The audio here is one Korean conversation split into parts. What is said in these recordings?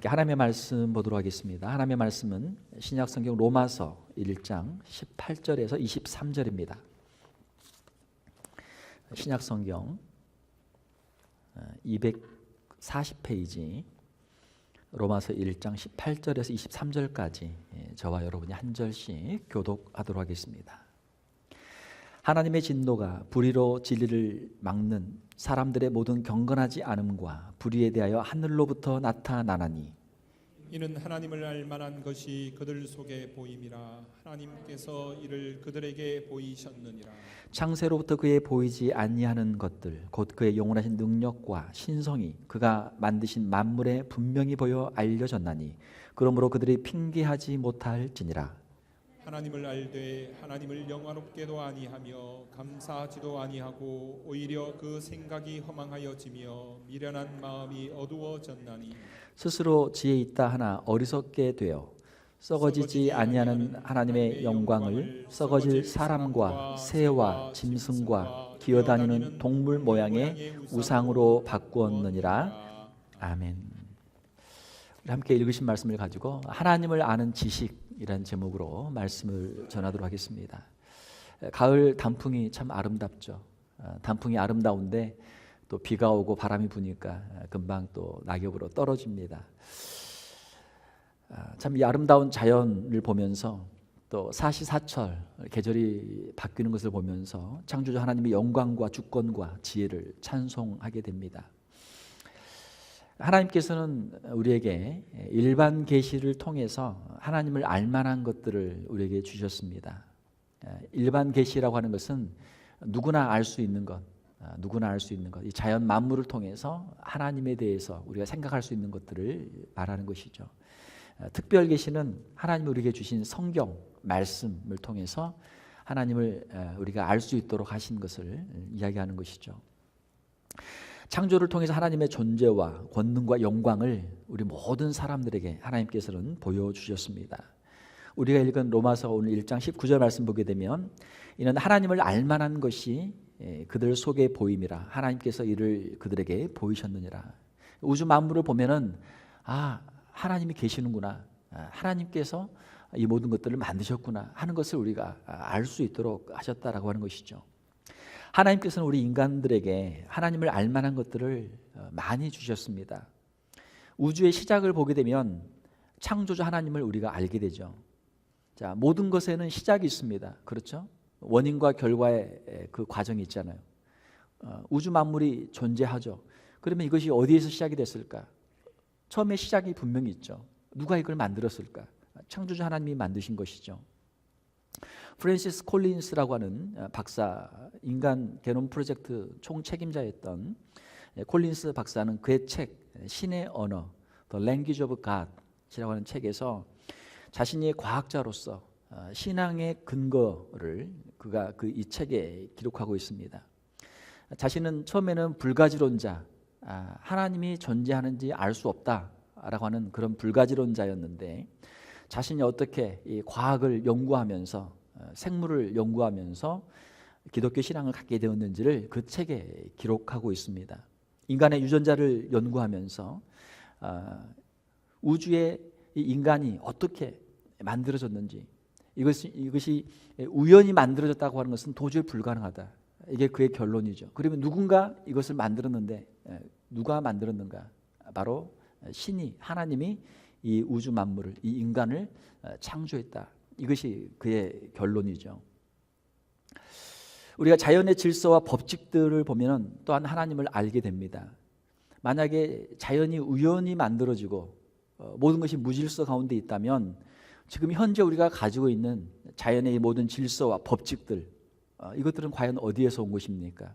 하나님의 말씀 보도록 하겠습니다. 하나님의 말씀은 신약성경 로마서 1장 18절에서 23절입니다. 신약성경 240페이지 로마서 1장 18절에서 23절까지 저와 여러분이 한 절씩 교독하도록 하겠습니다. 하나님의 진노가 불의로 진리를 막는 사람들의 모든 경건하지 않음과 불의에 대하여 하늘로부터 나타나나니 이는 하나님을 알 만한 것이 그들 속에 보임이라. 하나님께서 이를 그들에게 보이셨느니라. 창세로부터 그의 보이지 아니하는 것들 곧 그의 영원하신 능력과 신성이 그가 만드신 만물에 분명히 보여 알려졌나니 그러므로 그들이 핑계하지 못할지니라. 하나님을 알되 하나님을 영화롭게도 아니하며 감사하지도 아니하고 오히려 그 생각이 허망하여지며 미련한 마음이 어두워졌나니 스스로 지혜 있다 하나 어리석게 되어 썩어지지 아니하는 하나님의 영광을 썩어질 사람과 새와 짐승과 기어다니는 동물 모양의 우상으로 바꾸었느니라. 아멘. 우리 함께 읽으신 말씀을 가지고 하나님을 아는 지식이라는 제목으로 말씀을 전하도록 하겠습니다. 가을 단풍이 참 아름답죠. 단풍이 아름다운데 또 비가 오고 바람이 부니까 금방 또 낙엽으로 떨어집니다. 참 이 아름다운 자연을 보면서 또 사시사철 계절이 바뀌는 것을 보면서 창조주 하나님의 영광과 주권과 지혜를 찬송하게 됩니다. 하나님께서는 우리에게 일반 계시를 통해서 하나님을 알만한 것들을 우리에게 주셨습니다. 일반 계시라고 하는 것은 누구나 알 수 있는 것, 누구나 알 수 있는 것, 이 자연 만물을 통해서 하나님에 대해서 우리가 생각할 수 있는 것들을 말하는 것이죠. 특별 계시는 하나님이 우리에게 주신 성경 말씀을 통해서 하나님을 우리가 알 수 있도록 하신 것을 이야기하는 것이죠. 창조를 통해서 하나님의 존재와 권능과 영광을 우리 모든 사람들에게 하나님께서는 보여주셨습니다. 우리가 읽은 로마서 오늘 1장 19절 말씀 보게 되면 이는 하나님을 알만한 것이 그들 속에 보임이라. 하나님께서 이를 그들에게 보이셨느니라. 우주 만물을 보면은 하나님이 계시는구나, 하나님께서 이 모든 것들을 만드셨구나 하는 것을 우리가 알 수 있도록 하셨다라고 하는 것이죠. 하나님께서는 우리 인간들에게 하나님을 알만한 것들을 많이 주셨습니다. 우주의 시작을 보게 되면 창조주 하나님을 우리가 알게 되죠. 자, 모든 것에는 시작이 있습니다. 그렇죠? 원인과 결과의 그 과정이 있잖아요. 우주 만물이 존재하죠. 그러면 이것이 어디에서 시작이 됐을까? 처음에 시작이 분명히 있죠. 누가 이걸 만들었을까? 창조주 하나님이 만드신 것이죠. 프랜시스 콜린스라고 하는 박사, 인간 게놈 프로젝트 총책임자였던 콜린스 박사는 그의 책 신의 언어 The Language of God이라고 하는 책에서 자신이 과학자로서 신앙의 근거를 그가 이 책에 기록하고 있습니다. 자신은 처음에는 불가지론자, 하나님이 존재하는지 알 수 없다라고 하는 그런 불가지론자였는데 자신이 어떻게 이 과학을 연구하면서 생물을 연구하면서 기독교 신앙을 갖게 되었는지를 그 책에 기록하고 있습니다. 인간의 유전자를 연구하면서 우주의 이 인간이 어떻게 만들어졌는지, 이것이 우연히 만들어졌다고 하는 것은 도저히 불가능하다. 이게 그의 결론이죠. 그러면 누군가 이것을 만들었는데 누가 만들었는가? 바로 신이, 하나님이 이 우주 만물을, 이 인간을 창조했다. 이것이 그의 결론이죠. 우리가 자연의 질서와 법칙들을 보면 또한 하나님을 알게 됩니다. 만약에 자연이 우연히 만들어지고 모든 것이 무질서 가운데 있다면 지금 현재 우리가 가지고 있는 자연의 모든 질서와 법칙들, 이것들은 과연 어디에서 온 것입니까?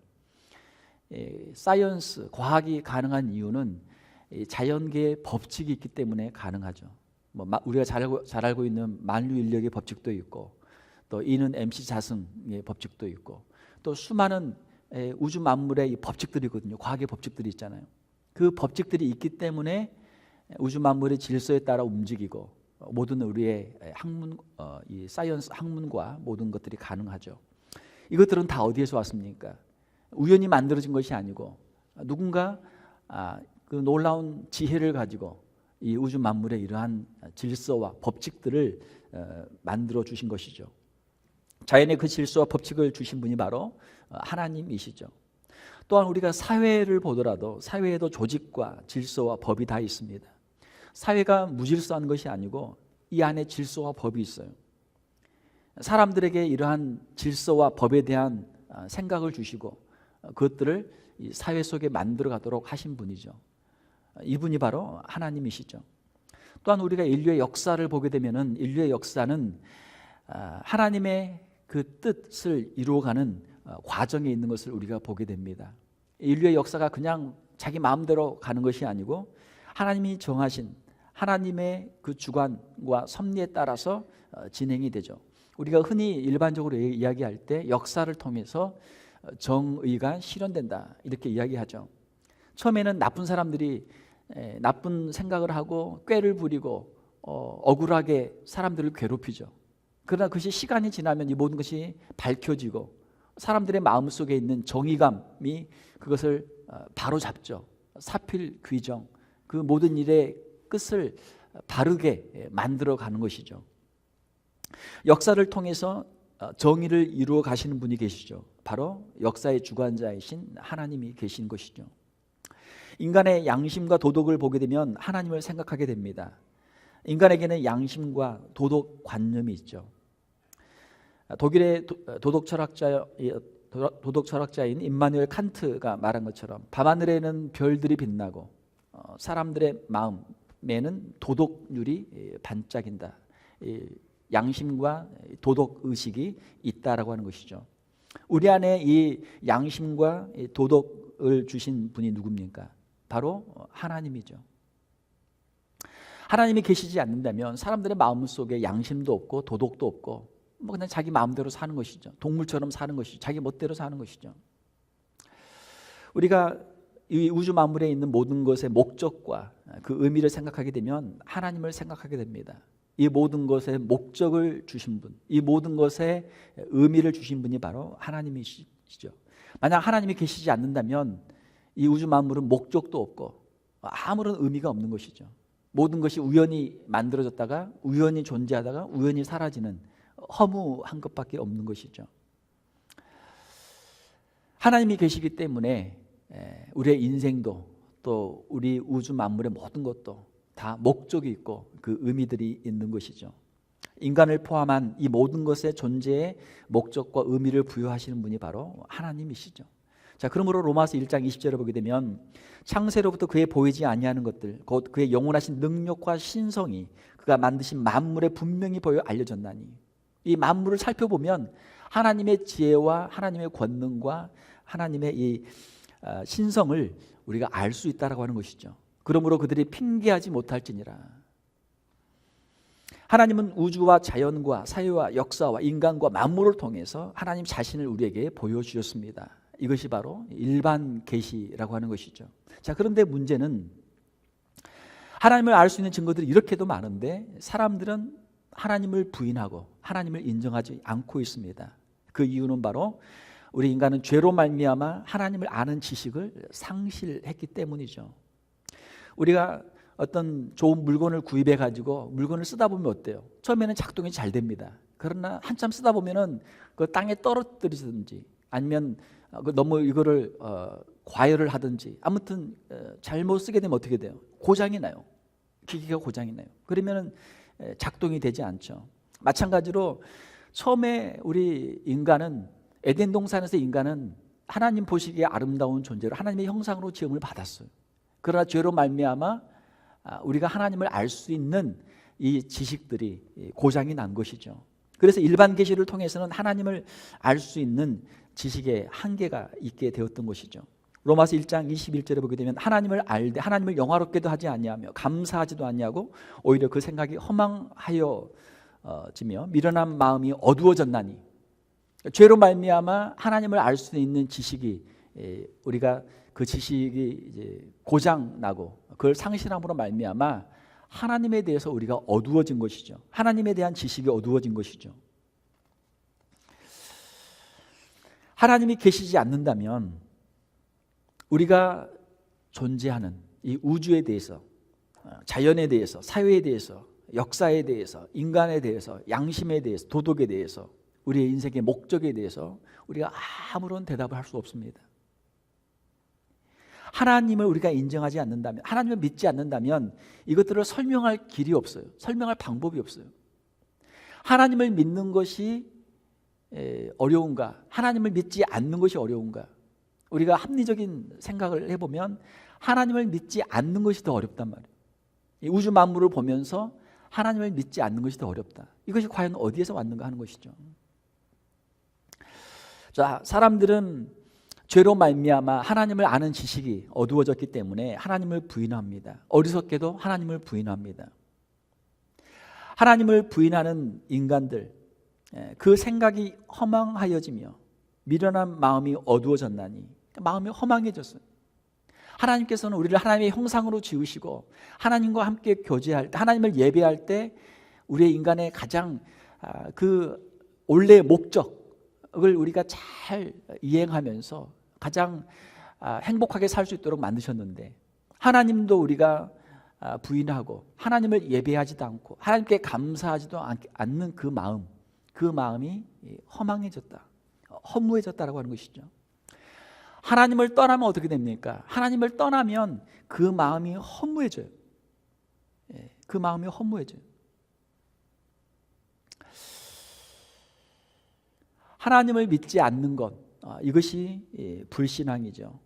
사이언스, 과학이 가능한 이유는 자연계의 법칙이 있기 때문에 가능하죠. 우리가 잘 알고 있는 만유인력의 법칙도 있고, 또 이는 MC 자승의 법칙도 있고, 또 수많은 우주 만물의 이 법칙들이 있거든요. 과학의 법칙들이 있잖아요. 그 법칙들이 있기 때문에 우주 만물의 질서에 따라 움직이고 모든 우리의 학문, 이 사이언스 학문과 모든 것들이 가능하죠. 이것들은 다 어디에서 왔습니까? 우연히 만들어진 것이 아니고 누군가 그 놀라운 지혜를 가지고 이 우주 만물의 이러한 질서와 법칙들을 만들어 주신 것이죠. 자연의 그 질서와 법칙을 주신 분이 바로 하나님이시죠. 또한 우리가 사회를 보더라도 사회에도 조직과 질서와 법이 다 있습니다. 사회가 무질서한 것이 아니고 이 안에 질서와 법이 있어요. 사람들에게 이러한 질서와 법에 대한 생각을 주시고 그것들을 이 사회 속에 만들어 가도록 하신 분이죠. 이분이 바로 하나님이시죠. 또한 우리가 인류의 역사를 보게 되면은 인류의 역사는 하나님의 그 뜻을 이루어가는 과정에 있는 것을 우리가 보게 됩니다. 인류의 역사가 그냥 자기 마음대로 가는 것이 아니고 하나님이 정하신 하나님의 그 주관과 섭리에 따라서 진행이 되죠. 우리가 흔히 일반적으로 이야기할 때 역사를 통해서 정의가 실현된다 이렇게 이야기하죠. 처음에는 나쁜 사람들이 나쁜 생각을 하고 꾀를 부리고 억울하게 사람들을 괴롭히죠. 그러나 그것이 시간이 지나면 이 모든 것이 밝혀지고 사람들의 마음속에 있는 정의감이 그것을 바로잡죠. 사필 규정, 그 모든 일의 끝을 바르게 만들어가는 것이죠. 역사를 통해서 정의를 이루어 가시는 분이 계시죠. 바로 역사의 주관자이신 하나님이 계신 것이죠. 인간의 양심과 도덕을 보게 되면 하나님을 생각하게 됩니다. 인간에게는 양심과 도덕 관념이 있죠. 독일의 도덕 철학자인 임마누엘 칸트가 말한 것처럼 밤하늘에는 별들이 빛나고 사람들의 마음에는 도덕률이 반짝인다. 양심과 도덕 의식이 있다라고 하는 것이죠. 우리 안에 이 양심과 도덕을 주신 분이 누굽니까? 바로 하나님이죠. 하나님이 계시지 않는다면 사람들의 마음속에 양심도 없고 도덕도 없고 뭐 그냥 자기 마음대로 사는 것이죠. 동물처럼 사는 것이죠. 자기 멋대로 사는 것이죠. 우리가 이 우주 만물에 있는 모든 것의 목적과 그 의미를 생각하게 되면 하나님을 생각하게 됩니다. 이 모든 것의 목적을 주신 분, 이 모든 것의 의미를 주신 분이 바로 하나님이시죠. 만약 하나님이 계시지 않는다면 이 우주 만물은 목적도 없고 아무런 의미가 없는 것이죠. 모든 것이 우연히 만들어졌다가 우연히 존재하다가 우연히 사라지는 허무한 것밖에 없는 것이죠. 하나님이 계시기 때문에 우리의 인생도 또 우리 우주 만물의 모든 것도 다 목적이 있고 그 의미들이 있는 것이죠. 인간을 포함한 이 모든 것의 존재의 목적과 의미를 부여하시는 분이 바로 하나님이시죠. 자, 그러므로 로마서 1장 20절을 보게 되면 창세로부터 그의 보이지 아니하는 것들 곧 그의 영원하신 능력과 신성이 그가 만드신 만물에 분명히 보여 알려졌나니, 이 만물을 살펴보면 하나님의 지혜와 하나님의 권능과 하나님의 이 신성을 우리가 알 수 있다라고 하는 것이죠. 그러므로 그들이 핑계하지 못할지니라. 하나님은 우주와 자연과 사회와 역사와 인간과 만물을 통해서 하나님 자신을 우리에게 보여주셨습니다. 이것이 바로 일반 계시라고 하는 것이죠. 자, 그런데 문제는 하나님을 알 수 있는 증거들이 이렇게도 많은데 사람들은 하나님을 부인하고 하나님을 인정하지 않고 있습니다. 그 이유는 바로 우리 인간은 죄로 말미암아 하나님을 아는 지식을 상실했기 때문이죠. 우리가 어떤 좋은 물건을 구입해 가지고 물건을 쓰다 보면 어때요? 처음에는 작동이 잘 됩니다. 그러나 한참 쓰다 보면은 그 땅에 떨어뜨리든지 아니면 너무 이거를 과열을 하든지 아무튼 잘못 쓰게 되면 어떻게 돼요? 고장이 나요. 기기가 고장이 나요. 그러면은 작동이 되지 않죠. 마찬가지로 처음에 우리 인간은 에덴 동산에서 인간은 하나님 보시기에 아름다운 존재로 하나님의 형상으로 지음을 받았어요. 그러나 죄로 말미암아 우리가 하나님을 알 수 있는 이 지식들이 고장이 난 것이죠. 그래서 일반 계시를 통해서는 하나님을 알 수 있는 지식의 한계가 있게 되었던 것이죠. 로마서 1장 21절에 보게 되면 하나님을 알되 하나님을 영화롭게도 하지 아니하며 감사하지도 아니하고 오히려 그 생각이 허망하여지며 미련한 마음이 어두워졌나니, 죄로 말미암아 하나님을 알 수 있는 지식이 우리가 그 지식이 이제 고장 나고 그걸 상실함으로 말미암아 하나님에 대해서 우리가 어두워진 것이죠. 하나님에 대한 지식이 어두워진 것이죠. 하나님이 계시지 않는다면 우리가 존재하는 이 우주에 대해서 자연에 대해서, 사회에 대해서, 역사에 대해서, 인간에 대해서, 양심에 대해서, 도덕에 대해서, 우리의 인생의 목적에 대해서 우리가 아무런 대답을 할 수 없습니다. 하나님을 우리가 인정하지 않는다면, 하나님을 믿지 않는다면 이것들을 설명할 길이 없어요. 설명할 방법이 없어요. 하나님을 믿는 것이 어려운가? 하나님을 믿지 않는 것이 어려운가? 우리가 합리적인 생각을 해보면 하나님을 믿지 않는 것이 더 어렵단 말이에요. 이 우주 만물을 보면서 하나님을 믿지 않는 것이 더 어렵다. 이것이 과연 어디에서 왔는가 하는 것이죠. 자, 사람들은 죄로 말미암아 하나님을 아는 지식이 어두워졌기 때문에 하나님을 부인합니다. 어리석게도 하나님을 부인합니다. 하나님을 부인하는 인간들, 그 생각이 허망하여지며 미련한 마음이 어두워졌나니, 마음이 허망해졌어요. 하나님께서는 우리를 하나님의 형상으로 지으시고 하나님과 함께 교제할 때, 하나님을 예배할 때 우리의 인간의 가장 그 원래의 목적을 우리가 잘 이행하면서 가장 행복하게 살 수 있도록 만드셨는데, 하나님도 우리가 부인하고 하나님을 예배하지도 않고 하나님께 감사하지도 않는 그 마음이 허망해졌다, 허무해졌다라고 하는 것이죠. 하나님을 떠나면 어떻게 됩니까? 하나님을 떠나면 그 마음이 허무해져요. 그 마음이 허무해져요. 하나님을 믿지 않는 것, 이것이 불신앙이죠.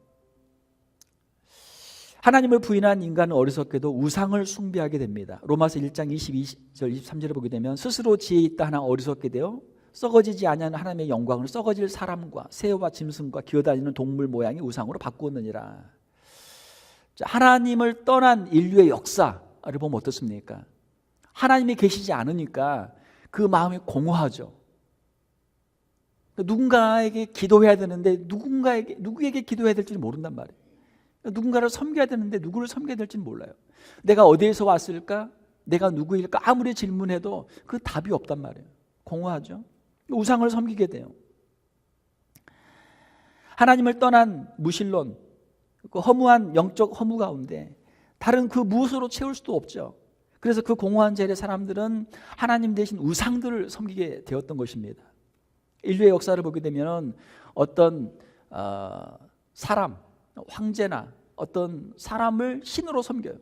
하나님을 부인한 인간은 어리석게도 우상을 숭배하게 됩니다. 로마서 1장 22절 23절에 보게 되면 스스로 지혜 있다 하나 어리석게 되어 썩어지지 아니하는 하나님의 영광을 썩어질 사람과 새와 짐승과 기어다니는 동물 모양의 우상으로 바꾸었느니라. 자, 하나님을 떠난 인류의 역사를 보면 어떻습니까? 하나님이 계시지 않으니까 그 마음이 공허하죠. 누군가에게 기도해야 되는데 누구에게 기도해야 될지 모른단 말이에요. 누군가를 섬겨야 되는데 누구를 섬겨야 될지 몰라요. 내가 어디에서 왔을까? 내가 누구일까? 아무리 질문해도 그 답이 없단 말이에요. 공허하죠. 우상을 섬기게 돼요. 하나님을 떠난 무신론, 그 허무한 영적 허무 가운데 다른 그 무엇으로 채울 수도 없죠. 그래서 그 공허한 자리에 사람들은 하나님 대신 우상들을 섬기게 되었던 것입니다. 인류의 역사를 보게 되면 어떤 사람, 황제나 어떤 사람을 신으로 섬겨요.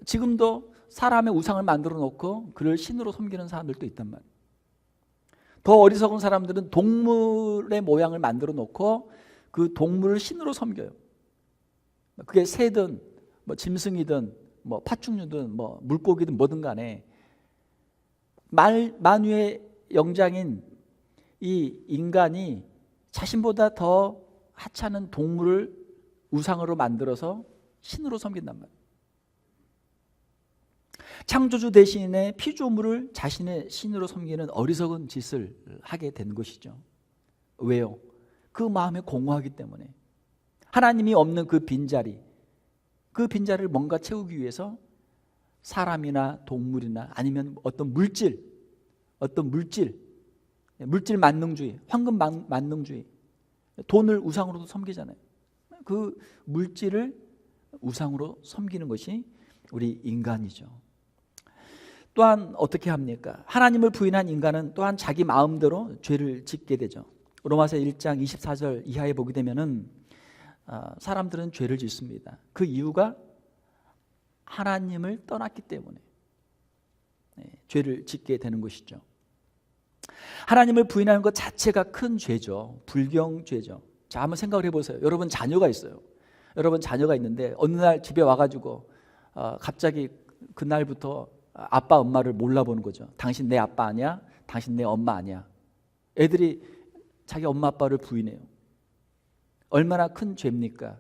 지금도 사람의 우상을 만들어 놓고 그를 신으로 섬기는 사람들도 있단 말이에요. 더 어리석은 사람들은 동물의 모양을 만들어 놓고 그 동물을 신으로 섬겨요. 그게 새든 뭐 짐승이든 뭐 파충류든 뭐 물고기든 뭐든 간에 만유의 영장인 이 인간이 자신보다 더 하찮은 동물을 우상으로 만들어서 신으로 섬긴단 말이에요. 창조주 대신에 피조물을 자신의 신으로 섬기는 어리석은 짓을 하게 된 것이죠. 왜요? 그 마음에 공허하기 때문에. 하나님이 없는 그 빈자리, 그 빈자리를 뭔가 채우기 위해서 사람이나 동물이나 아니면 어떤 물질 만능주의, 황금 만능주의, 돈을 우상으로도 섬기잖아요. 그 물질을 우상으로 섬기는 것이 우리 인간이죠. 또한 어떻게 합니까? 하나님을 부인한 인간은 또한 자기 마음대로 죄를 짓게 되죠. 로마서 1장 24절 이하에 보게 되면은 사람들은 죄를 짓습니다. 그 이유가 하나님을 떠났기 때문에 죄를 짓게 되는 것이죠. 하나님을 부인하는 것 자체가 큰 죄죠. 불경죄죠. 자, 한번 생각을 해보세요. 여러분 자녀가 있어요. 여러분 자녀가 있는데 어느 날 집에 와가지고 갑자기 그날부터 아빠 엄마를 몰라보는 거죠. 당신 내 아빠 아니야? 당신 내 엄마 아니야? 애들이 자기 엄마 아빠를 부인해요. 얼마나 큰 죄입니까?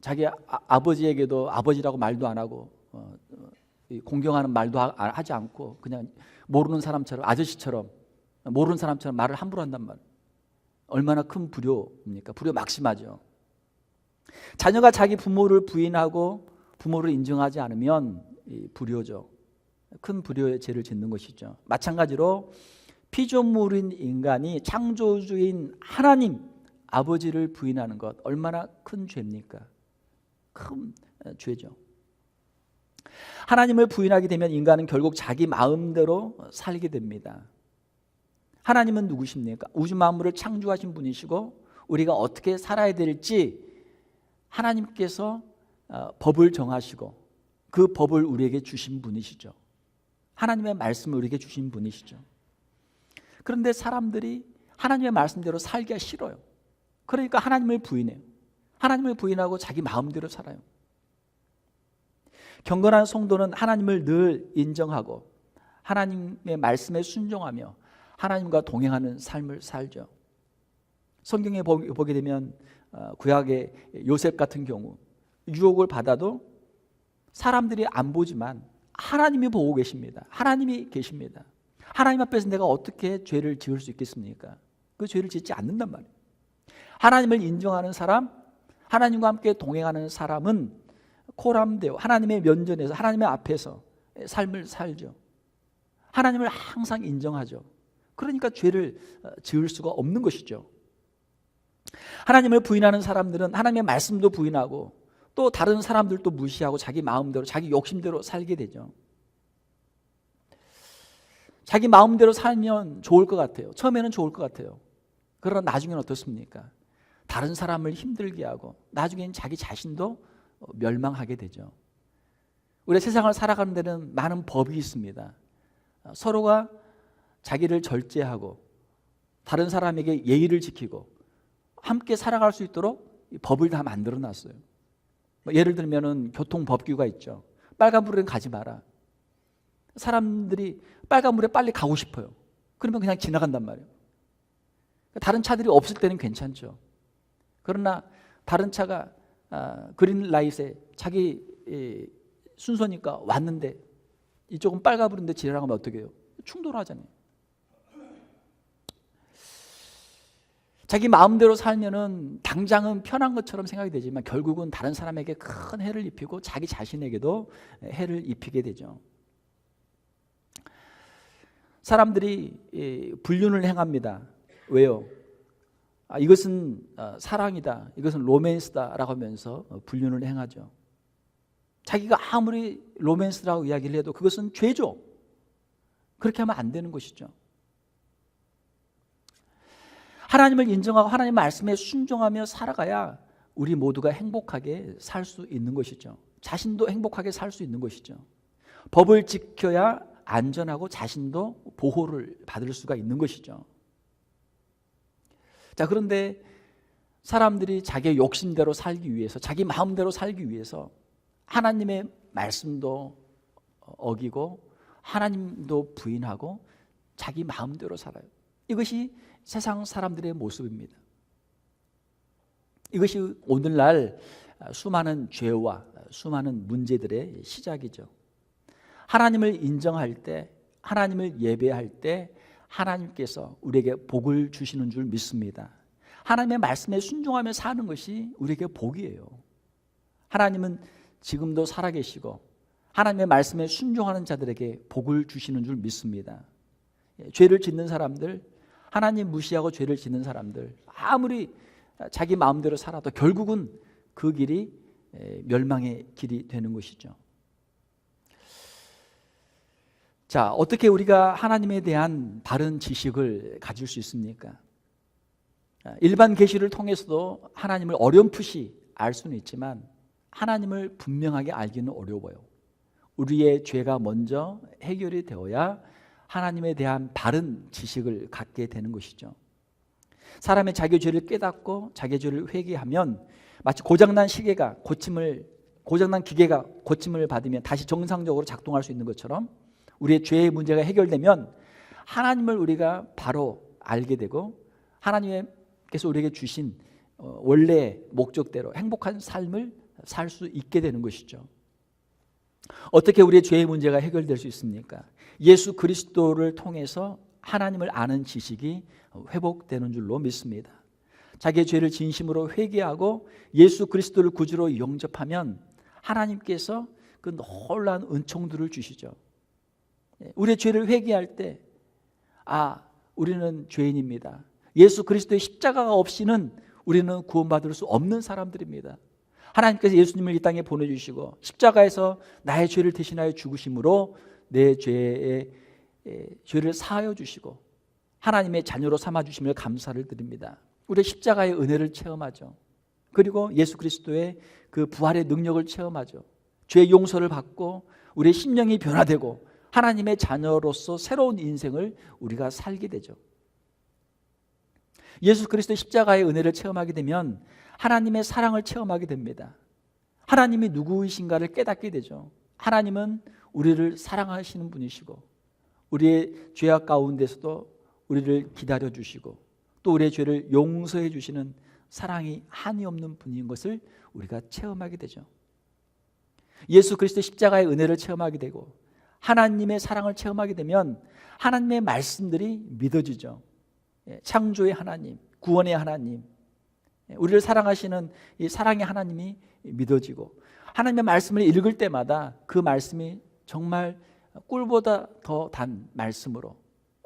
자기 아버지에게도 아버지라고 말도 안 하고 공경하는 말도 하지 않고 그냥 모르는 사람처럼, 아저씨처럼 모르는 사람처럼 말을 함부로 한단 말이에요. 얼마나 큰 불효입니까? 불효 막심하죠. 자녀가 자기 부모를 부인하고 부모를 인정하지 않으면 불효죠. 큰 불효의 죄를 짓는 것이죠. 마찬가지로 피조물인 인간이 창조주인 하나님 아버지를 부인하는 것 얼마나 큰 죄입니까? 큰 죄죠. 하나님을 부인하게 되면 인간은 결국 자기 마음대로 살게 됩니다. 하나님은 누구십니까? 우주 만물을 창조하신 분이시고 우리가 어떻게 살아야 될지 하나님께서 법을 정하시고 그 법을 우리에게 주신 분이시죠. 하나님의 말씀을 우리에게 주신 분이시죠. 그런데 사람들이 하나님의 말씀대로 살기가 싫어요. 그러니까 하나님을 부인해요. 하나님을 부인하고 자기 마음대로 살아요. 경건한 성도는 하나님을 늘 인정하고 하나님의 말씀에 순종하며 하나님과 동행하는 삶을 살죠. 성경에 보게 되면 구약의 요셉 같은 경우 유혹을 받아도 사람들이 안 보지만 하나님이 보고 계십니다. 하나님이 계십니다. 하나님 앞에서 내가 어떻게 죄를 지을 수 있겠습니까? 그 죄를 짓지 않는단 말이에요. 하나님을 인정하는 사람, 하나님과 함께 동행하는 사람은 코람데오, 하나님의 면전에서 하나님의 앞에서 삶을 살죠. 하나님을 항상 인정하죠. 그러니까 죄를 지을 수가 없는 것이죠. 하나님을 부인하는 사람들은 하나님의 말씀도 부인하고 또 다른 사람들도 무시하고 자기 마음대로 자기 욕심대로 살게 되죠. 자기 마음대로 살면 좋을 것 같아요. 처음에는 좋을 것 같아요. 그러나 나중에는 어떻습니까? 다른 사람을 힘들게 하고 나중에는 자기 자신도 멸망하게 되죠. 우리 세상을 살아가는 데는 많은 법이 있습니다. 서로가 자기를 절제하고 다른 사람에게 예의를 지키고 함께 살아갈 수 있도록 법을 다 만들어 놨어요. 예를 들면 교통법규가 있죠. 빨간불은 가지 마라. 사람들이 빨간불에 빨리 가고 싶어요. 그러면 그냥 지나간단 말이에요. 다른 차들이 없을 때는 괜찮죠. 그러나 다른 차가 그린라이트에 자기 순서니까 왔는데 이쪽은 빨간불인데 지나가면 어떻게 해요? 충돌하잖아요. 자기 마음대로 살면은 당장은 편한 것처럼 생각이 되지만 결국은 다른 사람에게 큰 해를 입히고 자기 자신에게도 해를 입히게 되죠. 사람들이 불륜을 행합니다. 왜요? 이것은 사랑이다, 이것은 로맨스다라고 하면서 불륜을 행하죠. 자기가 아무리 로맨스라고 이야기를 해도 그것은 죄죠. 그렇게 하면 안 되는 것이죠. 하나님을 인정하고 하나님의 말씀에 순종하며 살아가야 우리 모두가 행복하게 살 수 있는 것이죠. 자신도 행복하게 살 수 있는 것이죠. 법을 지켜야 안전하고 자신도 보호를 받을 수가 있는 것이죠. 자, 그런데 사람들이 자기의 욕심대로 살기 위해서, 자기 마음대로 살기 위해서 하나님의 말씀도 어기고 하나님도 부인하고 자기 마음대로 살아요. 이것이 세상 사람들의 모습입니다. 이것이 오늘날 수많은 죄와 수많은 문제들의 시작이죠. 하나님을 인정할 때, 하나님을 예배할 때 하나님께서 우리에게 복을 주시는 줄 믿습니다. 하나님의 말씀에 순종하며 사는 것이 우리에게 복이에요. 하나님은 지금도 살아계시고 하나님의 말씀에 순종하는 자들에게 복을 주시는 줄 믿습니다. 죄를 짓는 사람들, 하나님 무시하고 죄를 짓는 사람들, 아무리 자기 마음대로 살아도 결국은 그 길이 멸망의 길이 되는 것이죠. 자, 어떻게 우리가 하나님에 대한 바른 지식을 가질 수 있습니까? 일반 계시를 통해서도 하나님을 어렴풋이 알 수는 있지만 하나님을 분명하게 알기는 어려워요. 우리의 죄가 먼저 해결이 되어야 하나님에 대한 바른 지식을 갖게 되는 것이죠. 사람의 자기 죄를 깨닫고 자기 죄를 회개하면 마치 고장난 기계가 고침을 받으면 다시 정상적으로 작동할 수 있는 것처럼 우리의 죄의 문제가 해결되면 하나님을 우리가 바로 알게 되고 하나님께서 우리에게 주신 원래 목적대로 행복한 삶을 살 수 있게 되는 것이죠. 어떻게 우리의 죄의 문제가 해결될 수 있습니까? 예수 그리스도를 통해서 하나님을 아는 지식이 회복되는 줄로 믿습니다. 자기의 죄를 진심으로 회개하고 예수 그리스도를 구주로 영접하면 하나님께서 그 놀라운 은총들을 주시죠. 우리의 죄를 회개할 때 우리는 죄인입니다. 예수 그리스도의 십자가가 없이는 우리는 구원받을 수 없는 사람들입니다. 하나님께서 예수님을 이 땅에 보내주시고 십자가에서 나의 죄를 대신하여 죽으심으로 내 죄의 죄를 사하여 주시고 하나님의 자녀로 삼아주심을 감사를 드립니다. 우리 십자가의 은혜를 체험하죠. 그리고 예수 그리스도의 그 부활의 능력을 체험하죠. 죄의 용서를 받고 우리의 심령이 변화되고 하나님의 자녀로서 새로운 인생을 우리가 살게 되죠. 예수 그리스도의 십자가의 은혜를 체험하게 되면 하나님의 사랑을 체험하게 됩니다. 하나님이 누구이신가를 깨닫게 되죠. 하나님은 우리를 사랑하시는 분이시고 우리의 죄악 가운데서도 우리를 기다려 주시고 또 우리의 죄를 용서해 주시는 사랑이 한이 없는 분인 것을 우리가 체험하게 되죠. 예수 그리스도의 십자가의 은혜를 체험하게 되고 하나님의 사랑을 체험하게 되면 하나님의 말씀들이 믿어지죠. 창조의 하나님, 구원의 하나님, 우리를 사랑하시는 이 사랑의 하나님이 믿어지고 하나님의 말씀을 읽을 때마다 그 말씀이 정말 꿀보다 더 단 말씀으로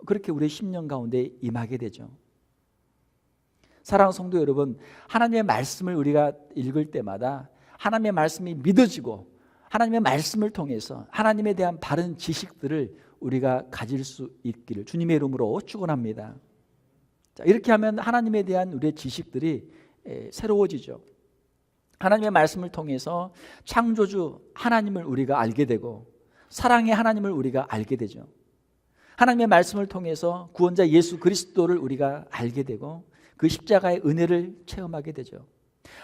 그렇게 우리의 심령 가운데 임하게 되죠. 사랑하는 성도 여러분, 하나님의 말씀을 우리가 읽을 때마다 하나님의 말씀이 믿어지고 하나님의 말씀을 통해서 하나님에 대한 바른 지식들을 우리가 가질 수 있기를 주님의 이름으로 축원합니다. 자, 이렇게 하면 하나님에 대한 우리의 지식들이 새로워지죠. 하나님의 말씀을 통해서 창조주 하나님을 우리가 알게 되고 사랑의 하나님을 우리가 알게 되죠. 하나님의 말씀을 통해서 구원자 예수 그리스도를 우리가 알게 되고 그 십자가의 은혜를 체험하게 되죠.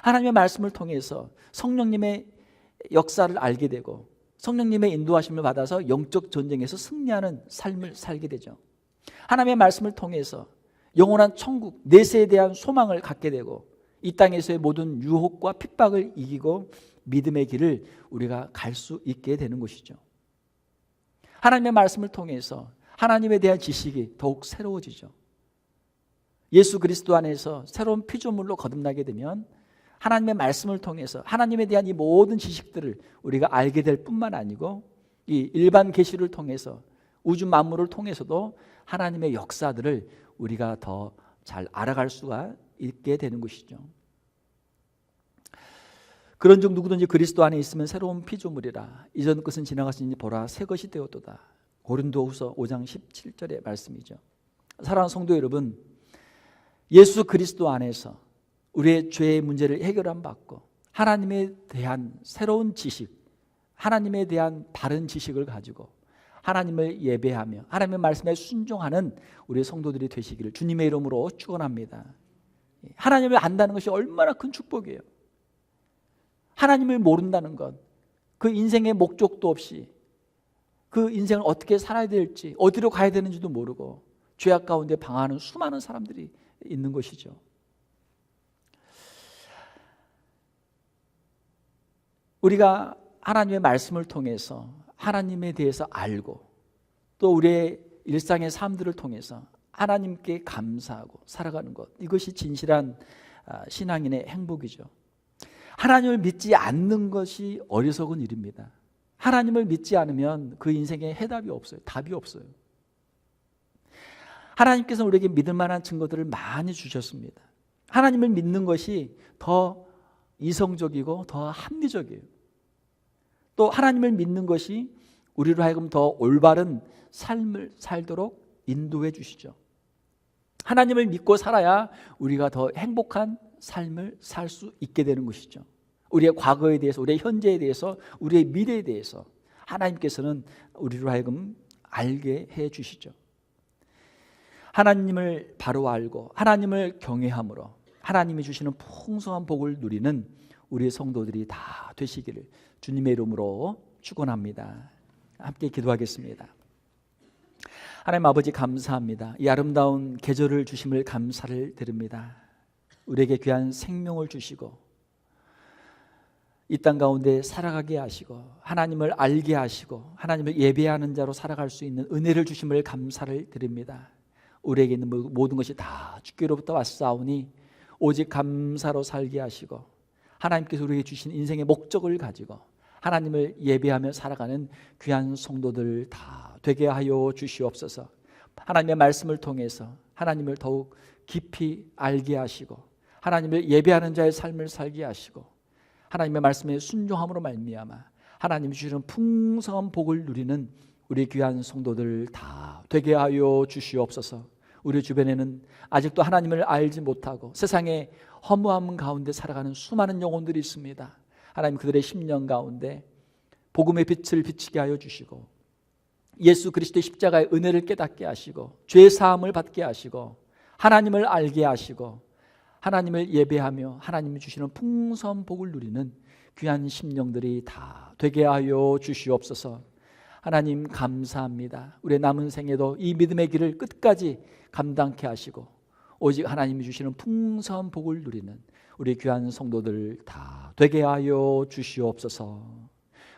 하나님의 말씀을 통해서 성령님의 역사를 알게 되고 성령님의 인도하심을 받아서 영적 전쟁에서 승리하는 삶을 살게 되죠. 하나님의 말씀을 통해서 영원한 천국, 내세에 대한 소망을 갖게 되고 이 땅에서의 모든 유혹과 핍박을 이기고 믿음의 길을 우리가 갈 수 있게 되는 것이죠. 하나님의 말씀을 통해서 하나님에 대한 지식이 더욱 새로워지죠. 예수 그리스도 안에서 새로운 피조물로 거듭나게 되면 하나님의 말씀을 통해서 하나님에 대한 이 모든 지식들을 우리가 알게 될 뿐만 아니고 이 일반 계시를 통해서 우주 만물을 통해서도 하나님의 역사들을 우리가 더 잘 알아갈 수가 있게 되는 것이죠. 그런즉 누구든지 그리스도 안에 있으면 새로운 피조물이라 이전 것은 지나갔으니 보라 새 것이 되었도다. 고린도후서 5장 17절의 말씀이죠. 사랑하는 성도 여러분, 예수 그리스도 안에서 우리의 죄의 문제를 해결함 받고 하나님에 대한 새로운 지식, 하나님에 대한 바른 지식을 가지고 하나님을 예배하며 하나님의 말씀에 순종하는 우리 성도들이 되시기를 주님의 이름으로 축원합니다. 하나님을 안다는 것이 얼마나 큰 축복이에요. 하나님을 모른다는 것, 그 인생의 목적도 없이 그 인생을 어떻게 살아야 될지 어디로 가야 되는지도 모르고 죄악 가운데 방황하는 수많은 사람들이 있는 것이죠. 우리가 하나님의 말씀을 통해서 하나님에 대해서 알고 또 우리의 일상의 삶들을 통해서 하나님께 감사하고 살아가는 것, 이것이 진실한 신앙인의 행복이죠. 하나님을 믿지 않는 것이 어리석은 일입니다. 하나님을 믿지 않으면 그 인생에 해답이 없어요. 답이 없어요. 하나님께서 우리에게 믿을 만한 증거들을 많이 주셨습니다. 하나님을 믿는 것이 더 이성적이고 더 합리적이에요. 또 하나님을 믿는 것이 우리로 하여금 더 올바른 삶을 살도록 인도해 주시죠. 하나님을 믿고 살아야 우리가 더 행복한 삶을 살 수 있게 되는 것이죠. 우리의 과거에 대해서, 우리의 현재에 대해서, 우리의 미래에 대해서 하나님께서는 우리로 하여금 알게 해 주시죠. 하나님을 바로 알고 하나님을 경외함으로 하나님이 주시는 풍성한 복을 누리는 우리의 성도들이 다 되시기를 주님의 이름으로 축원합니다. 함께 기도하겠습니다. 하나님 아버지 감사합니다. 이 아름다운 계절을 주심을 감사를 드립니다. 우리에게 귀한 생명을 주시고 이 땅 가운데 살아가게 하시고 하나님을 알게 하시고 하나님을 예배하는 자로 살아갈 수 있는 은혜를 주심을 감사를 드립니다. 우리에게 있는 모든 것이 다 주께로부터 왔사오니 오직 감사로 살게 하시고 하나님께서 우리에게 주신 인생의 목적을 가지고 하나님을 예배하며 살아가는 귀한 성도들 다 되게 하여 주시옵소서. 하나님의 말씀을 통해서 하나님을 더욱 깊이 알게 하시고 하나님을 예배하는 자의 삶을 살게 하시고 하나님의 말씀에 순종함으로 말미암아 하나님이 주시는 풍성한 복을 누리는 우리 귀한 성도들 다 되게 하여 주시옵소서. 우리 주변에는 아직도 하나님을 알지 못하고 세상의 허무함 가운데 살아가는 수많은 영혼들이 있습니다. 하나님 그들의 심령 가운데 복음의 빛을 비치게 하여 주시고 예수 그리스도의 십자가의 은혜를 깨닫게 하시고 죄 사함을 받게 하시고 하나님을 알게 하시고 하나님을 예배하며 하나님이 주시는 풍성한 복을 누리는 귀한 심령들이 다 되게 하여 주시옵소서. 하나님 감사합니다. 우리의 남은 생에도 이 믿음의 길을 끝까지 감당케 하시고 오직 하나님이 주시는 풍성한 복을 누리는 우리 귀한 성도들 다 되게 하여 주시옵소서.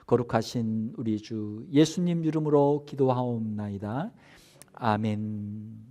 거룩하신 우리 주 예수님 이름으로 기도하옵나이다. 아멘.